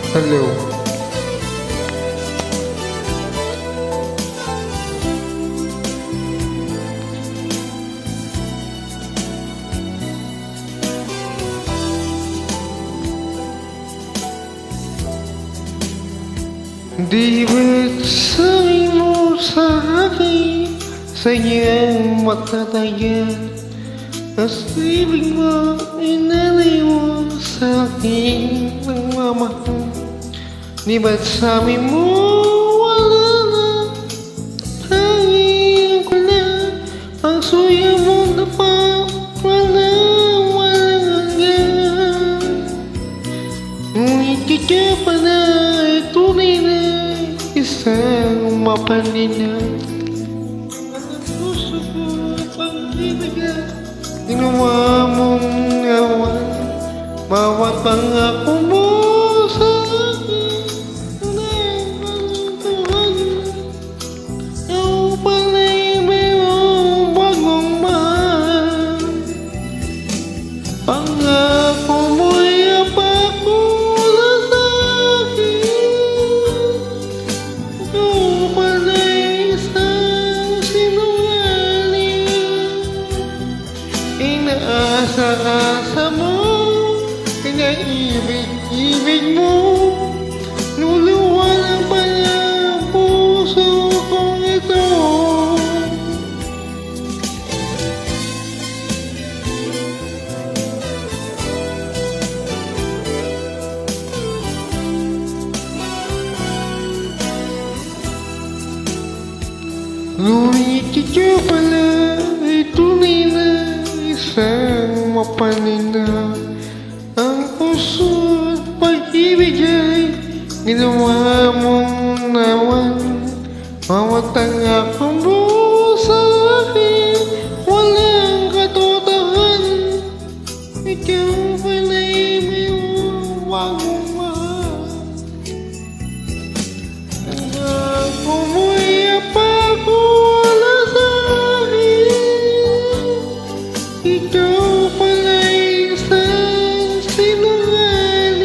Hello. Di ba't sabi mo sa akin sayang matatayan? As ibig mo, inalay mo sa akin ng mamahal. Di ba't sabi mo wala na, hangin ko na ang suya mo na pa, walang hanggan. Ngunit kaya pa na tunay na isang mapaninan. Ang puso ko pag-ibigay, ginawa mong ngawan, bawat pangako mo sa akin, nangangatuhan. Ikaw pala'y mayroong bagong mahal. Pangako mo'y apakula sa akin. Ikaw pala'y isang sinungaling. Inaasa-asa mo, pinaibig-ibig mo, luluwalang pa niya ang puso kong ito. Ngunit ikaw pala ay tunay na isang mapanina. Ang puso at pag-ibig ay ginawa mong nawan. Bawat tangako mo sa akin, walang katotohanan. Ikaw pala'y mayroong bagong mahal. Pangako mo'y apakula sa akin. Ikaw pala'y isang sinungaling.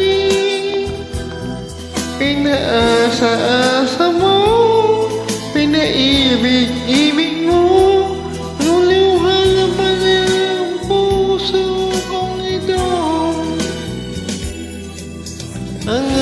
Pinaasa-asa mo, pinaibig-ibig mo, luliwanag pa ng puso kong ito. Ang